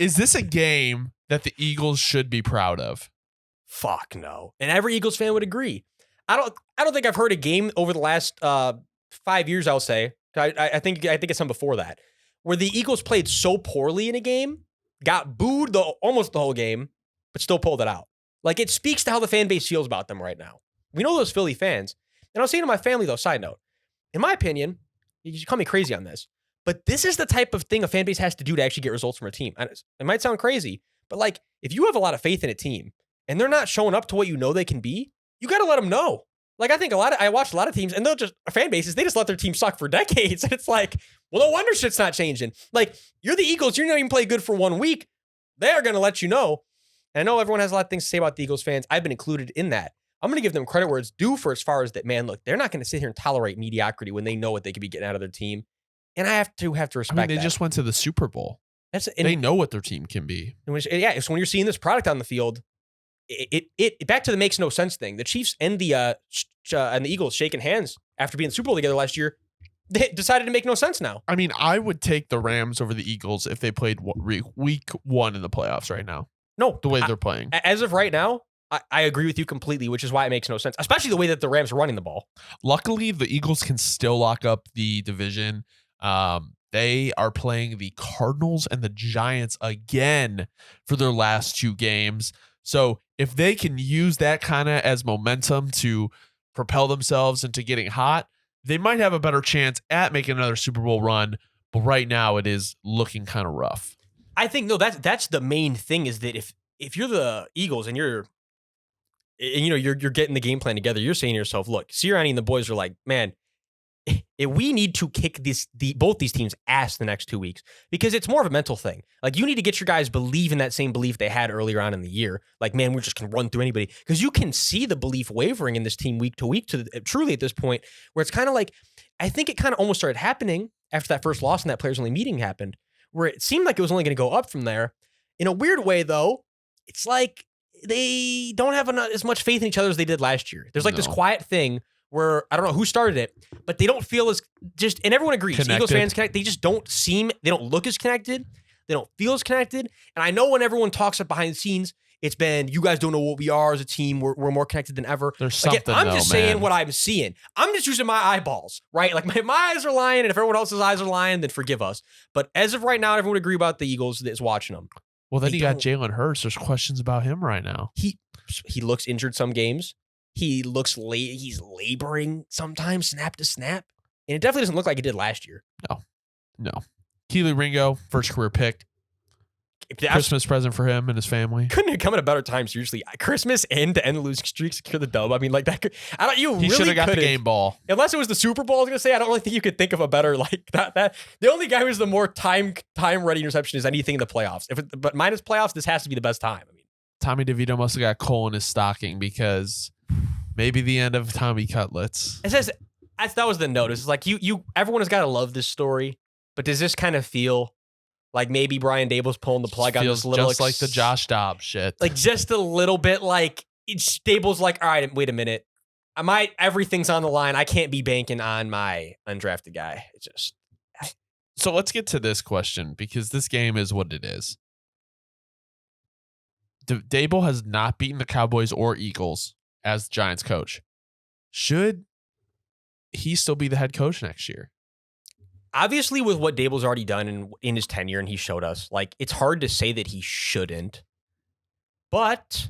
Is this a game that the Eagles should be proud of? Fuck no. And every Eagles fan would agree. I don't think I've heard a game over the last 5 years, I'll say. I think it's some before that, where the Eagles played so poorly in a game, got booed almost the whole game, but still pulled it out. Like, it speaks to how the fan base feels about them right now. We know those Philly fans. And I was saying to my family, though, side note, in my opinion, you should call me crazy on this, but this is the type of thing a fan base has to do to actually get results from a team. And it might sound crazy, but like, if you have a lot of faith in a team and they're not showing up to what you know they can be, you got to let them know. Like, I watched a lot of teams, and they'll just, fan bases, they just let their team suck for decades. And it's like, well, no wonder shit's not changing. Like, you're the Eagles, you're not even play good for 1 week. They're going to let you know. And I know everyone has a lot of things to say about the Eagles fans. I've been included in that. I'm going to give them credit where it's due for as far as that, man, look, they're not going to sit here and tolerate mediocrity when they know what they could be getting out of their team. And I have to respect that. They just went to the Super Bowl. They know what their team can be. It's when you're seeing this product on the field, it back to the makes no sense thing. The Chiefs and the Eagles shaking hands after being in the Super Bowl together last year, they decided to make no sense now. I mean, I would take the Rams over the Eagles if they played week 1 in the playoffs right now. No. The way they're playing. As of right now, I agree with you completely, which is why it makes no sense, especially the way that the Rams are running the ball. Luckily, the Eagles can still lock up the division. They are playing the Cardinals and the Giants again for their last 2 games. So if they can use that kind of as momentum to propel themselves into getting hot, they might have a better chance at making another Super Bowl run. But right now, it is looking kind of rough. I think, no, that's the main thing, is that if you're the Eagles and you're getting the game plan together, you're saying to yourself, look, Sirianni and the boys are like, man, we need to kick both these teams' ass the next 2 weeks, because it's more of a mental thing. Like, you need to get your guys believe in that same belief they had earlier on in the year. Like, man, we're just going to run through anybody, because you can see the belief wavering in this team week to week truly at this point, where it's kind of like, I think it kind of almost started happening after that first loss and that players only meeting happened, where it seemed like it was only going to go up from there. In a weird way, though, it's like they don't have as much faith in each other as they did last year. There's like this quiet thing where I don't know who started it, but they don't feel as and everyone agrees. Connected. Eagles fans connect. They just don't look as connected. They don't feel as connected. And I know when everyone talks up behind the scenes, it's been, you guys don't know what we are as a team. We're more connected than ever. There's something, I'm just saying what I'm seeing. I'm just using my eyeballs, right? Like, my eyes are lying, and if everyone else's eyes are lying, then forgive us. But as of right now, everyone would agree about the Eagles that's watching them. Well, then you got Jalen Hurts. There's questions about him right now. He looks injured some games. He looks he's laboring sometimes, snap to snap. And it definitely doesn't look like it did last year. No. Keely Ringo, first career pick. Christmas present for him and his family. Couldn't have come at a better time, seriously. Christmas and to end the losing streak, secure the dub. I mean, like, that. He should have got the game ball. Unless it was the Super Bowl, I was going to say, I don't really think you could think of a better, like, that. The only guy who's the more time-ready interception is anything in the playoffs. But minus playoffs, this has to be the best time. I mean, Tommy DeVito must have got coal in his stocking, because maybe the end of Tommy Cutlets. It says, that was the notice. It's like, everyone has got to love this story, but does this kind of feel like maybe Brian Dable's pulling the plug on this little... just like the Josh Dobbs shit. Like, just a little bit like, Dable's like, all right, wait a minute. Everything's on the line. I can't be banking on my undrafted guy. It's just... So let's get to this question, because this game is what it is. Dable has not beaten the Cowboys or Eagles as Giants coach. Should he still be the head coach next year? Obviously, with what Dable's already done in his tenure, and he showed us, like, it's hard to say that he shouldn't. But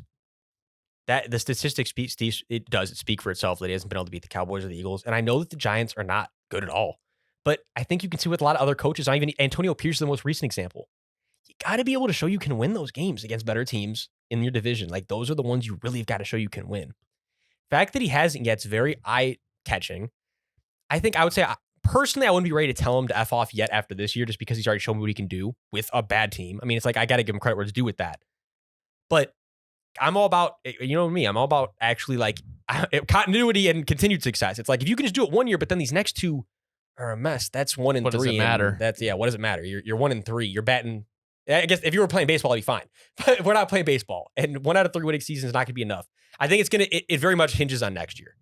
that the statistics speak for itself that he hasn't been able to beat the Cowboys or the Eagles. And I know that the Giants are not good at all. But I think you can see with a lot of other coaches, not even Antonio Pierce is the most recent example. You got to be able to show you can win those games against better teams in your division. Like, those are the ones you really have got to show you can win. The fact that he hasn't yet is very eye-catching. I would say, personally, I wouldn't be ready to tell him to F off yet after this year, just because he's already shown me what he can do with a bad team. I mean, it's like, I got to give him credit where it's due with that. But I'm all about, you know me, I'm all about actually, like, continuity and continued success. It's like, if you can just do it 1 year, but then these next 2 are a mess. That's 1 and 3. What does it matter? What does it matter? You're 1 and 3. You're batting. I guess if you were playing baseball, I'd be fine. But we're not playing baseball. And 1 out of 3 winning seasons is not going to be enough. I think it very much hinges on next year.